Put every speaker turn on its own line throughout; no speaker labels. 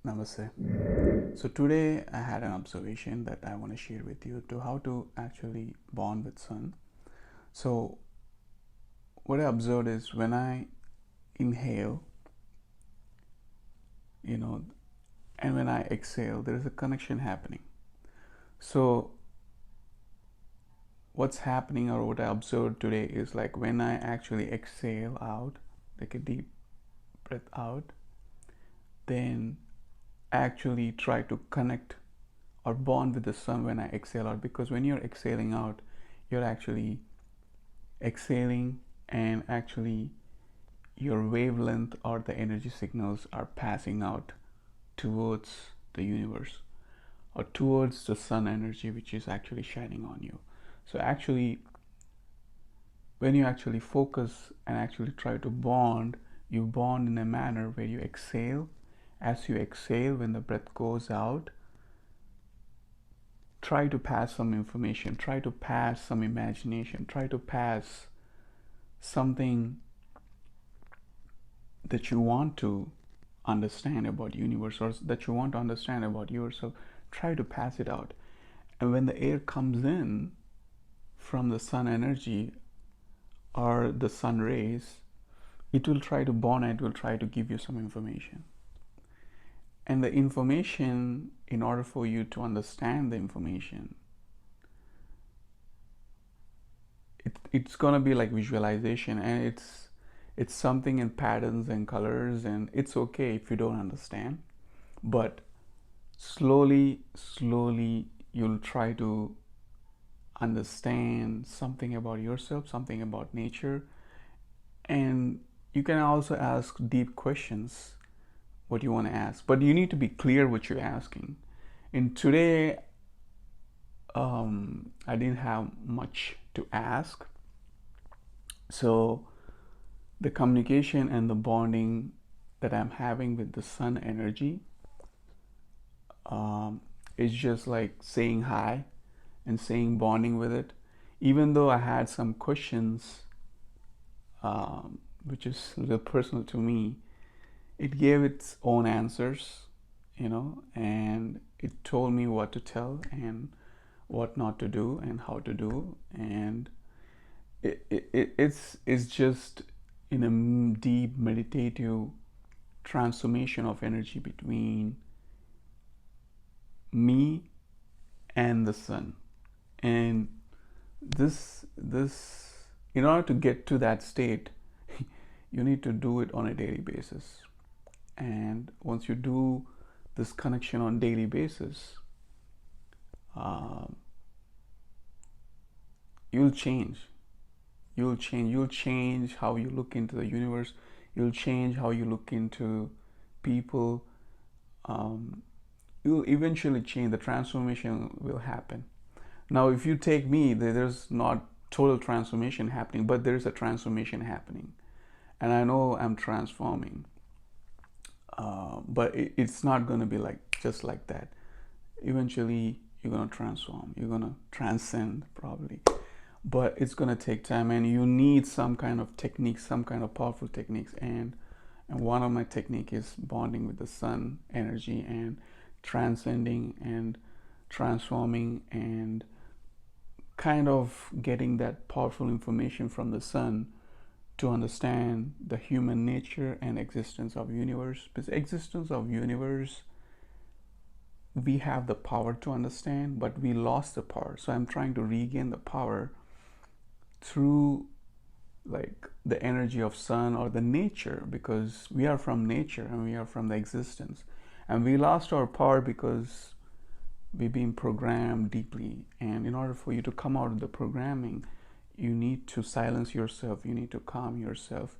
Namaste. So today I had an observation that I want to share with you to how to actually bond with sun. So what I observed is when I inhale, you know, and when I exhale, there is a connection happening. So what's happening or what I observed today is like when I actually exhale out, like a deep breath out, then I actually try to connect or bond with the sun when I exhale out, because when you're exhaling out, you're actually exhaling and actually your wavelength or the energy signals are passing out towards the universe or towards the sun energy, which is actually shining on you. So actually, when you actually focus and actually try to bond, you bond in a manner where you exhale. As you exhale, when the breath goes out, try to pass some information, try to pass some imagination, try to pass something that you want to understand about universe or that you want to understand about yourself. Try to pass it out, and when the air comes in from the sun energy or the sun rays, it will try to bond and it will try to give you some information. And the information, in order for you to understand the information, it's gonna be like visualization, and it's something in patterns and colors, and it's okay if you don't understand, but slowly you'll try to understand something about yourself, something about nature. And you can also ask deep questions, what you want to ask, but you need to be clear what you're asking. And today I didn't have much to ask, so the communication and the bonding that I'm having with the sun energy is just like saying hi and saying bonding with it. Even though I had some questions, which is a little personal to me, it gave its own answers, and it told me what to tell and what not to do and how to do. And it's just in a deep meditative transformation of energy between me and the sun. And this in order to get to that state, you need to do it on a daily basis. And once you do this connection on daily basis, uh, you'll change. You'll change how you look into the universe. You'll change how you look into people. You'll eventually change. The transformation will happen. Now, if you take me, there's not total transformation happening, but there's a transformation happening. And I know I'm transforming. But it's not going to be like just like that. Eventually, you're going to transform. You're going to transcend, probably. But it's going to take time, and you need some kind of techniques, some kind of powerful techniques. And one of my technique is bonding with the sun energy and transcending and transforming and kind of getting that powerful information from the sun to understand the human nature and existence of universe. Because existence of universe, we have the power to understand, but we lost the power. So I'm trying to regain the power through like the energy of sun or the nature, because we are from nature and we are from the existence, and we lost our power because we've been programmed deeply. And in order for you to come out of the programming, you need to silence yourself, you need to calm yourself.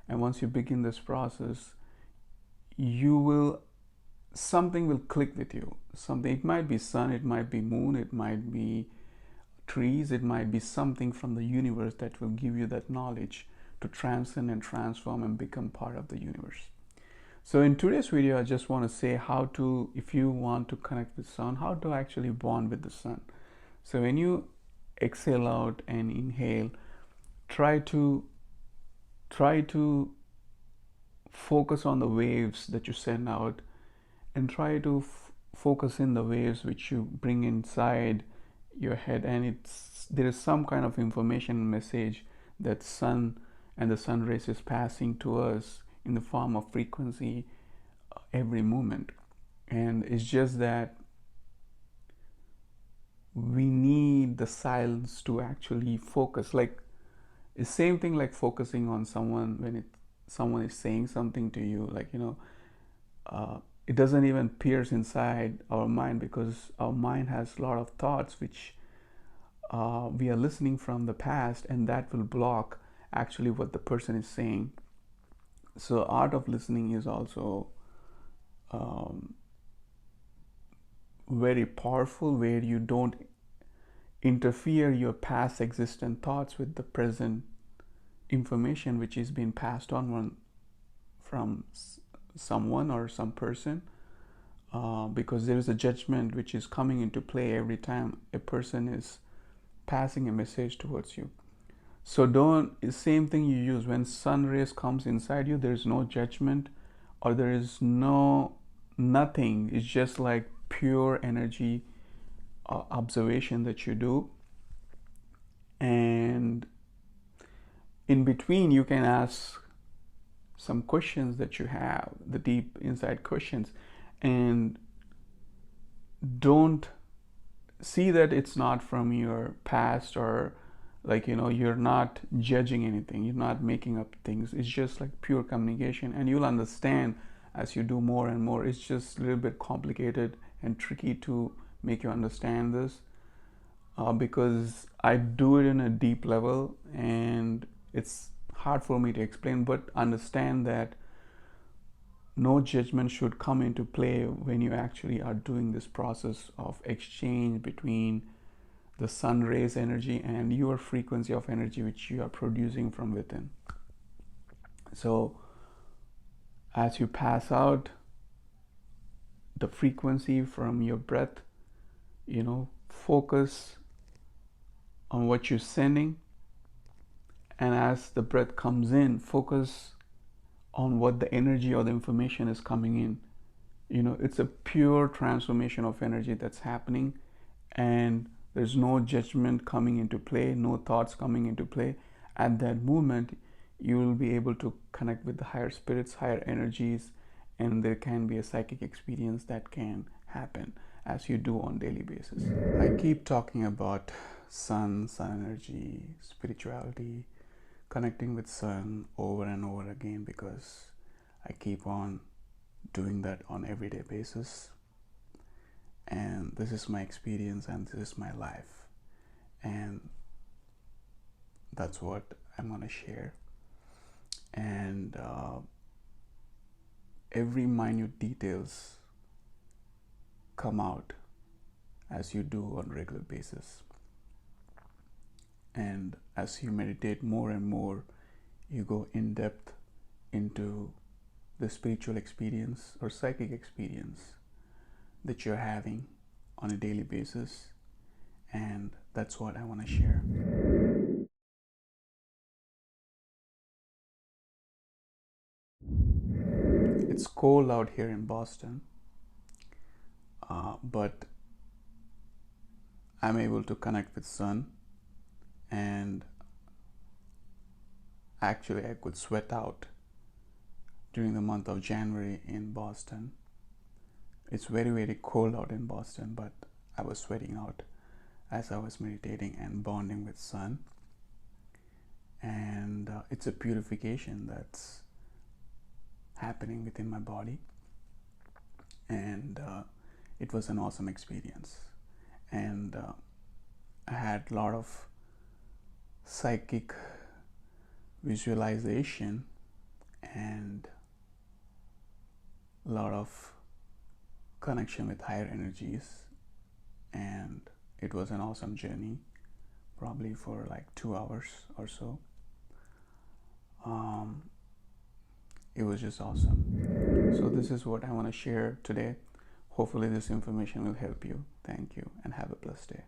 And once you begin this process, something will click with you. Something, it might be sun, it might be moon, it might be trees, it might be something from the universe that will give you that knowledge to transcend and transform and become part of the universe. So in today's video, I just want to say how to, if you want to connect with sun, how to actually bond with the sun. So when you exhale out and inhale, try to focus on the waves that you send out, and try to focus in the waves which you bring inside your head, and there is some kind of information message that sun and the sun rays is passing to us in the form of frequency every moment. And it's just that we need the silence to actually focus. Like, it's same thing like focusing on someone when someone is saying something to you, like, it doesn't even pierce inside our mind, because our mind has a lot of thoughts which we are listening from the past, and that will block actually what the person is saying. So art of listening is also very powerful, where you don't interfere your past existent thoughts with the present information which is being passed on from someone or some person, because there is a judgment which is coming into play every time a person is passing a message towards you. So same thing you use when sun rays comes inside you. There is no judgment, or there is nothing. It's just like pure energy observation that you do. And in between, you can ask some questions that you have, the deep inside questions, and don't see that it's not from your past, or like, you're not judging anything, you're not making up things. It's just like pure communication, and you'll understand as you do more and more. It's just a little bit complicated and tricky to make you understand this, because I do it in a deep level and it's hard for me to explain. But understand that no judgment should come into play when you actually are doing this process of exchange between the sun rays energy and your frequency of energy which you are producing from within. So as you pass out the frequency from your breath, focus on what you're sending, and as the breath comes in, focus on what the energy or the information is coming in. It's a pure transformation of energy that's happening, and there's no judgment coming into play, no thoughts coming into play. At that moment, you will be able to connect with the higher spirits, higher energies, and there can be a psychic experience that can happen as you do on daily basis. I keep talking about sun energy, spirituality, connecting with sun over and over again, because I keep on doing that on everyday basis. And this is my experience, and this is my life, and that's what I'm gonna share. And every minute details come out as you do on a regular basis. And as you meditate more and more, you go in depth into the spiritual experience or psychic experience that you're having on a daily basis. And that's what I want to share. It's cold out here in Boston, but I'm able to connect with sun, and actually I could sweat out during the month of January in Boston. It's very, very cold out in Boston, but I was sweating out as I was meditating and bonding with sun. And it's a purification that's happening within my body. And it was an awesome experience. And I had a lot of psychic visualization and a lot of connection with higher energies, and it was an awesome journey, probably for like 2 hours or so. It was just awesome. So this is what I want to share today. Hopefully this information will help you. Thank you, and have a blessed day.